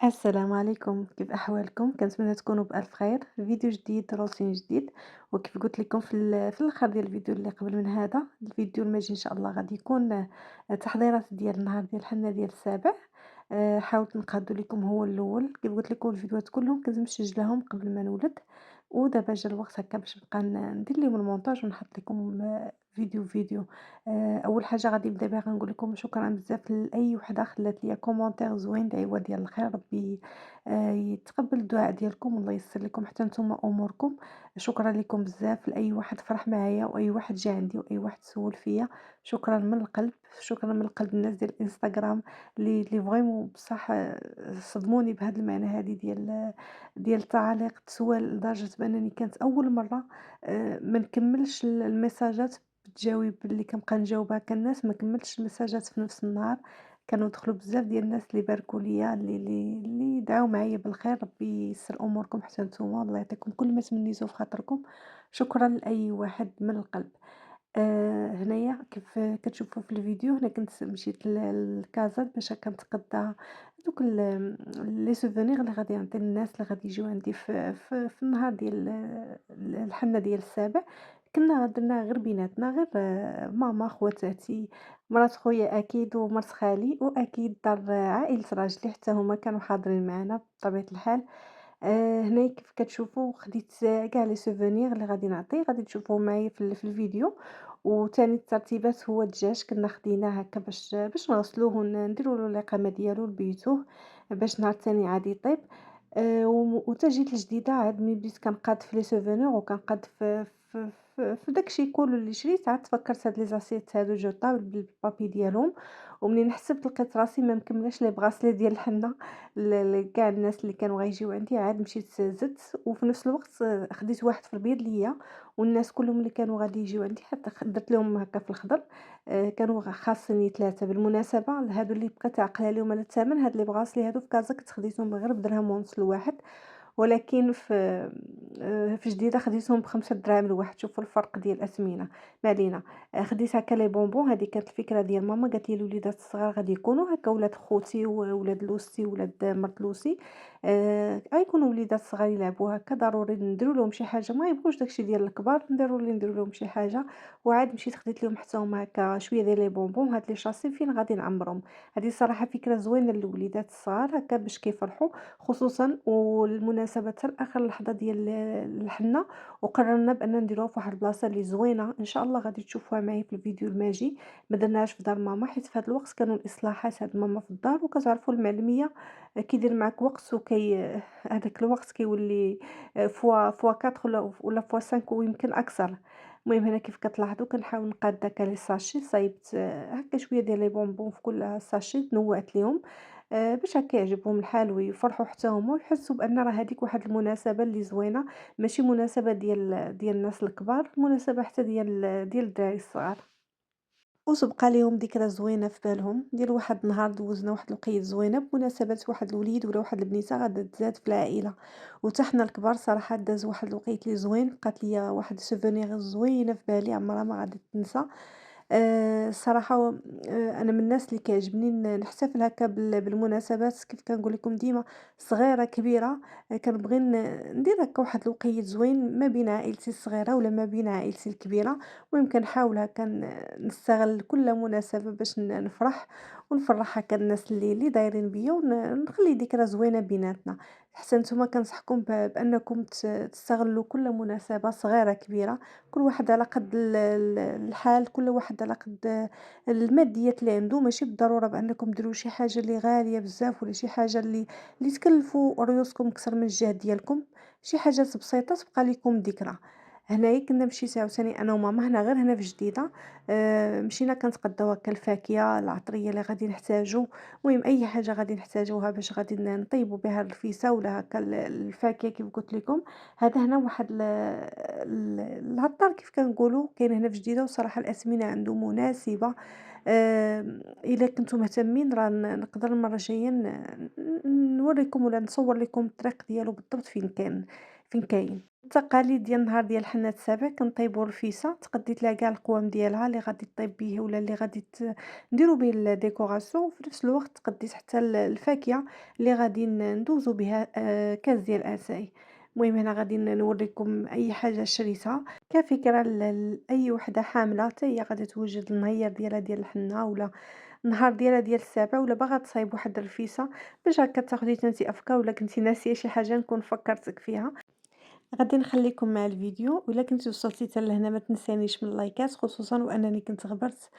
السلام عليكم، كيف أحوالكم؟ كنتمنى تكونوا بألف خير. فيديو جديد، روتين جديد. وكيف قلت لكم في الآخر ديال الفيديو اللي قبل من هذا، الفيديو الماجي إن شاء الله غادي يكون تحضيرات ديال النهار ديال الحنة ديال السابع. حاولت نقادو لكم هو الأول، كيف قلت لكم الفيديوهات كلهم كنت مسجلاهم قبل ما نولد، ودابا جا الوقت هكا باش نبقى ندير ليهم المونتاج ونحط لكم فيديو فيديو. أول حاجة غادي نبدا بها غنقول لكم شكرًا بزاف لأي وحدة خلات ليا كومونتير زوين دعيوة ديال الخير، ربي يتقبل الدعاء ديالكم والله ييسر لكم حتى نتوما أموركم. شكرًا لكم بزاف، لأي واحد فرح معايا وأي واحد جا عندي وأي واحد سول فيا، شكرًا من القلب، شكرًا من القلب الناس ديال الإنستجرام اللي فريمون بصح صدموني بهاد المعنى هادي ديال التعاليق التسوال، لدرجة بأنني كانت أول مرة ما نكمّلش الميساجات بالتجاويب اللي كنبقى نجاوبها، الناس ما كمّلتش الميساجات في نفس النهار. كانوا دخلوا بزاف ديال الناس اللي باركوا ليا، اللي دعاو معايا بالخير، ربي ييسر أموركم حتى نتوما، الله يعطيكم كل ما تمنيتو في خاطركم. شكرًا لأي واحد من القلب. هنايا كيف كتشوفوا في الفيديو، هنا كنت مشيت لكازا باش كنتقضى دوك لي سوفونيغ اللي غادي نعطي للناس اللي غادي يجيو عندي في النهار ديال الحنة ديال السابع. درناها غير بيناتنا، غير ماما، خواتاتي، مرات خويا أكيد ومرت خالي، وأكيد دار عائلة راجلي حتى هُما كانوا حاضرين معانا بطبيعة الحال. هنايا كيف كتشوفوا خديت كاع لي سوفونيغ اللي غادي نعطي، غادي تشوفوهم معايا في الفيديو. وتاني الترتيبات هو الدجاج كنا خديناه هكا باش نغسلوه نديروا له الإقامة ديالو لبيتوه باش نهار التاني عاد يطيب. وتا جيت الجديدة عاد ملي بديت كنقاد في لي سوفونيغ وكنقاد في داكشي كلّه اللي شريت، عاد تفكرت هاد لي زاسيت هادو جاو طاو بالبابي ديالهم. ومنين حسبت لقيت راسي ما مكملاش لي بغاسلي ديال الحنة لكاع الناس اللي كانوا غيجيو عندي، عاد مشيت زدت، وفي نفس الوقت خديت واحد في البيض ليا، والناس كلهم اللي كانوا غادي يجيو عندي حتى درت لهم هكا في الخضر. كانوا خاصني 3 بالمناسبة، هادو اللي بقيت عاقلة عليهم على الثمن، هاد لي بغاسلي هادو في كازا كنت خديتهم غير بدرهم ونص الواحد، ولكن في جديدة خديتهم ب5 دراهم الواحد، شوفوا الفرق ديال الأثمنة. ما علينا. خديت هكا لي بونبون، هذه كانت الفكرة ديال ماما، قالت لي الوليدات الصغار غادي يكونوا هكا ولاد خوتي وولاد لوستي وولاد مرت لوسي، غيكونوا وليدات صغار يلعبوا هكا، ضروري نديروا لهم شي حاجة، ما يبغوش داكشي ديال الكبار، نديروا لهم شي حاجة. وعاد مشيت خديت لهم حتى هما هكا شوية ديال لي بونبون، هاد لي شاسي فين غادي نعمرهم. هذه صراحة فكرة زوينة للوليدات الصغار هكا باش كيفرحوا، خصوصًا والمناسبة حتى لآخر لحظة ديال الحنة، وقررنا بأننا نديروها في واحد البلاصة اللي زوينة، إن شاء الله غادي تشوفوها معايا في الفيديو الماجي. ما درناهاش في دار ماما حيت في هذا الوقت كانوا الإصلاحات عند ماما في الدار، وكتعرفوا المعلمية كيدير معاك وقت هذاك الوقت كيولي فوا 4 ولا فوا 5 ويمكن أكثر. المهم هنا كيف كتلاحظوا كنحاول نقاد داك لي ساشي، صايبت هكا شوية ديال لي بونبون في كل ساشي، تنوّعت ليهم باش هكا يعجبهم الحال ويفرحوا حتى هُما ويحسوا بأن راه هذيك واحد المناسبة اللي زوينة، ماشي مناسبة ديال الناس الكبار، مناسبة حتى ديال الدراري الصغار. وتبقى ليهم ذكرى زوينة في بالهم ديال واحد النهار دوزنا واحد الوقيته زوينة بمناسبة واحد الوليد ولا واحد البنيته غادا تزاد في العائلة. وتا حنا الكبار صراحة داز واحد الوقيت لي زوين، بقات ليا واحد السوفونيغ زوينة في بالي عمرها ما غادي تنسى. الصراحة أنا من الناس اللي كيعجبني نحتفل هكا بالمناسبات كيف كنقول لكم ديما، صغيرة كبيرة. كنبغي ندير هكا واحد الوقيت زوين ما بين عائلتي الصغيرة ولا ما بين عائلتي الكبيرة. المهم كنحاول هكا نستغل كل مناسبة باش نفرح ونفرّح هكا الناس اللي دايرين بيا، نخلي ذكرى زوينة بيناتنا. حتى نتوما كنصحكم بأنكم تستغلوا كل مناسبة صغيرة كبيرة، كل واحد على قد الحال، كل واحد على قد الماديات اللي عنده، ماشي بالضرورة بأنكم ديروا شي حاجة اللي غالية بزاف ولا شي حاجة اللي تكلفوا ريوسكم أكثر من الجهد ديالكم، شي حاجات بسيطة تبقى ليكم ذكرى. هنايا كنا مشيت عاوتاني أنا وماما هنا غير هنا في جديدة، مشينا كنتغداو هكا الفاكهة، العطرية اللي غادي نحتاجو، المهم أي حاجة غادي نحتاجوها باش غادي نطيبوا بها الرفيسة ولا هكا الفاكهة كيف قلت لكم. هذا هنا واحد العطار كيف كنقولوا كاين هنا في جديدة، وصراحة الأثمنة عنده مناسبة. إلا كنتم مهتمين راه نقدر المرة الجاية نوريكم ولا نصور لكم الطريق ديالو بالضبط فين كاين. التقاليد ديال النهار ديال الحنة السابع كنطيبوا الرفيسة، تقدي تلاقى كاع القوام ديالها اللي غادي طيب بيه ولا اللي غادي نديرو به الديكوراسيون، وفي نفس الوقت تقدي حتى الفاكهة اللي غادي ندوزو بها كاس ديال اتاي. المهم هنا غادي نوريكم أي حاجة شريتها كفكرة لأي وحدة حاملة حتى هي غادي توجد النهير ديالها ديال الحنة ولا النهار ديالها ديال السابع ولا باغا تصايب واحد الرفيسة باش هكا تاخدي انتِ أفكار ولا كنتِ ناسية شي حاجة نكون فكرتك فيها. غادي نخليكم مع الفيديو، وإلا كنتِ وصلتِ حتى لهنا ما تنسانيش من اللايكات خصوصًا وأنني كنت غبرت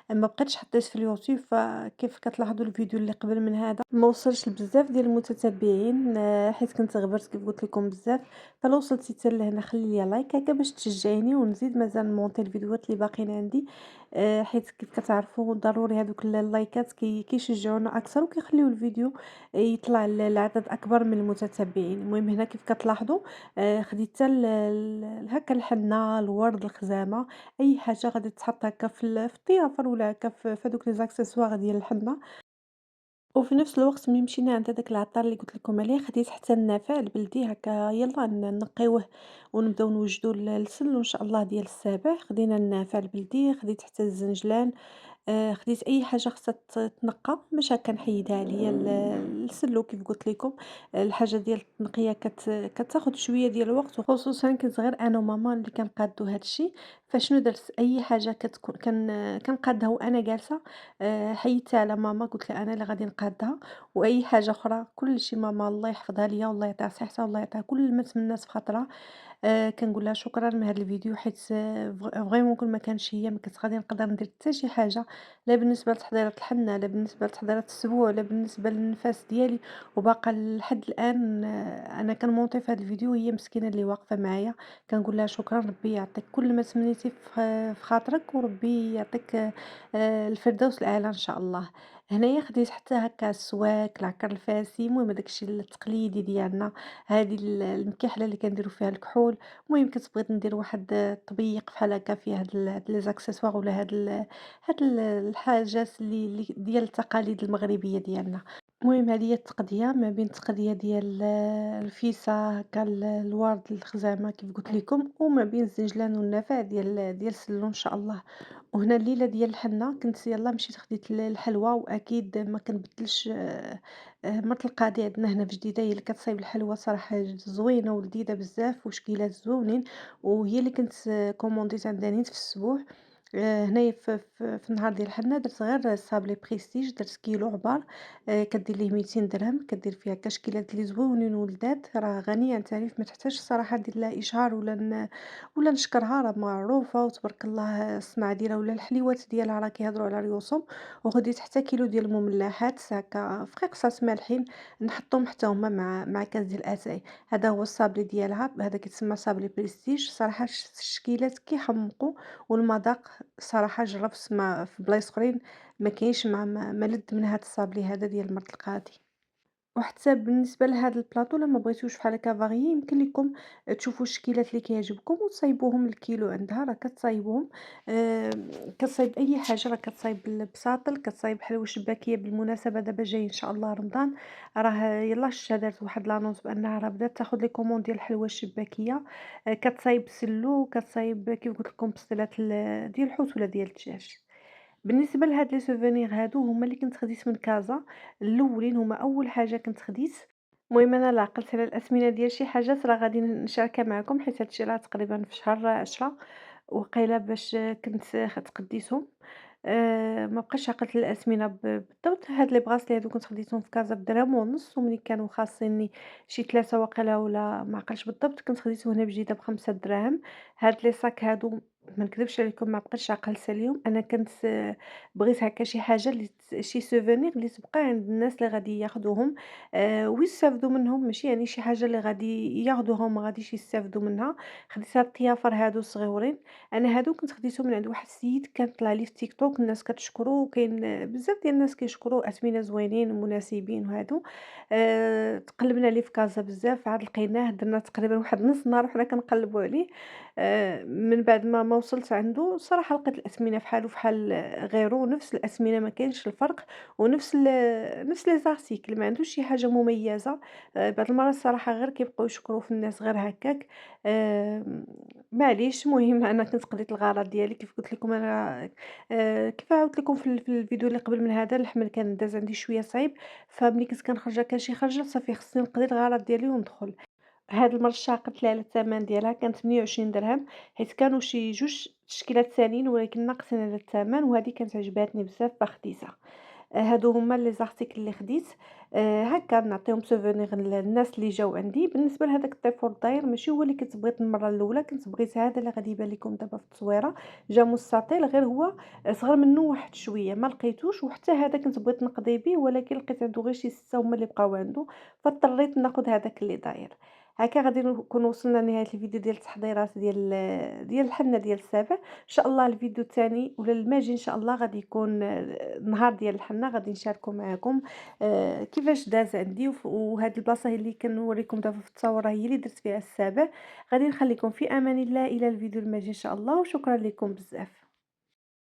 ما بقيتش حطيت في اليوتيوب، فكيف كتلاحظوا الفيديو اللي قبل من هذا ما وصلش لبزاف ديال المتتبعين حيت كنت غبرت كيف قلت لكم بزاف. فلو وصلتي حتى لهنا خلي لي لايك هكا باش تشجعيني ونزيد مازال نمونطي الفيديوهات اللي باقيين عندي. حيت كيف كتعرفوا ضروري هذوك اللايكات كيشجعونا اكثر وكيخليو الفيديو يطلع لعدد اكبر من المتتبعين. المهم هنا كيف كتلاحظوا خديت حتى هكا الحنة، الورد، الخزامة، أي حاجة غادي تتحط هكا في الضيافر ولا هكا في هادوك لي زاكسيسوار ديال الحنة. وفي نفس الوقت ملي مشينا عند هداك العطار اللي قلت لكم عليه خديت حتى النافع البلدي هكا يلاه نقيوه ونبداو نوجدوا السل وإن شاء الله ديال السابع. خدينا النافع البلدي، خديت حتى الزنجلان، خديت أي حاجة خاصها تنقّى باش هاكا نحيدها عليا السلو كيف قلت لكم. الحاجة ديال التنقية كتاخد شوية ديال الوقت وخصوصًا كنت غير أنا وماما اللي كنقادو هاد الشي. فشنو درت أي حاجة كتكون كنقادها وأنا جالسة حيدتها على ماما قلت لها أنا اللي غادي نقادها. وأي حاجة أخرى كلشي ماما الله يحفظها ليا والله يعطيها الصحة والله يعطيها كل ما تمنات في خاطرها. كنقول لها شكرًا من هذا الفيديو حيت فريمون كون ما كانش هي ما كنت غادي نقدر ندير حتى شي حاجة، لا بالنسبة لتحضيرات الحنة، لا بالنسبة لتحضيرات السبوع، لا بالنسبة للنفاس ديالي. وباقا لحد الآن أنا كنمونطي في هذا الفيديو وهي مسكينة اللي واقفة معايا. كنقول لها شكرًا ربي يعطيك كل ما تمنيتي في خاطرك وربي يعطيك الفردوس الأعلى إن شاء الله. هنايا خديت حتى هكا السواك، العكر الفاسي، المهم داك الشي التقليدي ديالنا. هذه المكيحلة اللي كنديروا فيها الكحول. المهم كنت بغيت ندير واحد الطبيق بحال هكا فيه هاد لي زاكسيسوار ولا الحاجات اللي ديال التقاليد المغربية ديالنا. المهم هذه هي التقضية ما بين التقضية ديال الفيسا هكا الورد الخزامة كيف قلت لكم وما بين الزنجلان والنافع ديال السلو ان شاء الله. وهنا الليلة ديال الحنة كنت يلاه مشيت خديت الحلوى واكيد ما كنبدلش مرت القاضي عندنا هنا في جديدة هي اللي كتصايب الحلوى صراحة زوينة ولذيذة بزاف وشكيلات زوينين. وهي اللي كنت كومونديت عندها نيت في السبوع. هنايا في النهار ديال الحنة درت غير صابلي بريستيج درت كيلو عبار. كدير ليه 200 درهم كدير فيها كشكيلات لي زويونين ولذاذ راه غنية عن التعريف ما تحتاجش الصراحة ندير لها إشهار ولا نشكرها راه معروفة وتبارك الله الصنعة ديالها ولا الحليوات ديالها راه كيهضروا على ريوسهم. وخديت حتى كيلو ديال المملحات هكا فقيقصات مالحين نحطهم حتى هما مع كاس ديال الاتاي. هذا هو الصابلي ديالها هذا كيتسمى صابلي بريستيج صراحة الشكيلات كيحمقوا والمذاق صراحة جربت في بلايص أخرين ما كاينش ما لذ من هاد الصابلي هذا ديال مرت القاضي. وحتى بالنسبة لهاد البلاطو إلا ما بغيتوش بحال هكا فاريي يمكن لكم تشوفوا الشكيلات اللي كيعجبكم وتصايبوهم الكيلو عندها راه كتصايبوهم. كتصايب أي حاجة راه كتصايب البساطل كتصايب حلوى شباكية بالمناسبة دابا جاي إن شاء الله رمضان. راه يلاه شفتها دارت واحد لانونس بأنها راه بدات تاخد لي كوموند ديال الحلوى الشباكية. كتصايب سلو كتصايب كيف قلت لكم بسطيلات ديال الحوت ولا ديال الدجاج. بالنسبة لهاد لي سوفونيغ هادو هما اللي كنت خديت من كازا. الأولين هما أول حاجة كنت خديت. المهم أنا لا عقلت على الأثمنة ديال شي حاجات راه غادي نشاركها معكم حيت هادشي راه تقريبا في شهر 10 وقيلة باش كنت تقديتهم. ما بقيتش عقلت الأثمنة بالضبط. هاد لي بغاسلي هادو كنت خديتهم في كازا بدرهم ونص وملي كانوا خاصيني شي 3 واقيلا ولا ما عقلتش بالضبط كنت خديتهم هنا بجديدة ب5 دراهم. هاد لي صاك هادو ما نكذبش عليكم ما بقيتش عقلت عليهم. أنا كنت بغيت هكا شي حاجة اللي شي سوفونير اللي تبقى عند الناس اللي غادي ياخدوهم ويستافدوا منهم ماشي يعني شي حاجة اللي غادي ياخدوها وما غاديش يستافدوا منها. خديت هاد الطيافر هادو الصغيورين. أنا هادو كنت خديتهم من عند واحد السيد كان طلع لي في تيك توك الناس كتشكرو وكاين بزاف ديال الناس كيشكرو أثمنة زوينين ومناسبين وهادو. تقلبنا عليه في كازا بزاف عاد لقيناه درنا تقريبا واحد نص نهار وحنا كنقلبوا عليه. من بعد ما وصلت عنده صراحة لقيت الأثمنة فحالو فحال غيره نفس الأثمنة ما كاينش الفرق. الفرق، ونفس نفس لي زارتيكل ما عندوش شي حاجة مميزة. بعض المرات الصراحة غير كيبقاو يشكروا في الناس غير هكاك. معليش المهم أنا كنت قضيت الغرض ديالي كيف قلت لكم أنا. كيف عاودت لكم في الفيديو اللي قبل من هذا الحمل كان داز عندي شوية صعيب، فملي كنت كنخرج هكا شي خرجة صافي خصني نقضي الغرض ديالي وندخل. هاد المرشة قلت لها على الثمن ديالها كانت 28 درهم، حيت كانوا شي جوج تشكيلات ثانيين ولكن ناقصين على الثمن، وهذه كانت عجباتني بزاف فخديتها. هادو هما لي زارتيكل اللي خديت. هاكا نعطيهم سوفونيغ للناس اللي جاو عندي. بالنسبة لهداك الطيفور الداير ماشي هو اللي كنت بغيت المرة الأولى، كنت بغيت هذا اللي غادي يبان لكم دابا في التصويرة. جا مستطيل غير هو صغر منه واحد شوية، ما لقيتوش، وحتى هذا كنت بغيت نقضي به ولكن لقيت عنده غير شي 6 هما اللي بقاو عنده، فاضطريت ناخذ هذاك اللي داير. هاكا غادي نكونوا وصلنا لنهاية الفيديو ديال التحضيرات ديال الحنة ديال السابع. إن شاء الله الفيديو التاني ولا الماجي إن شاء الله غادي يكون النهار ديال الحنة، غادي نشاركو معاكم كيفاش داز عندي وهاد البلاصة هي اللي كنوريكم دابا في التصاور هي اللي درت فيها السابع. غادي نخليكم في أمان الله إلى الفيديو الماجي إن شاء الله، وشكرا لكم بزاف.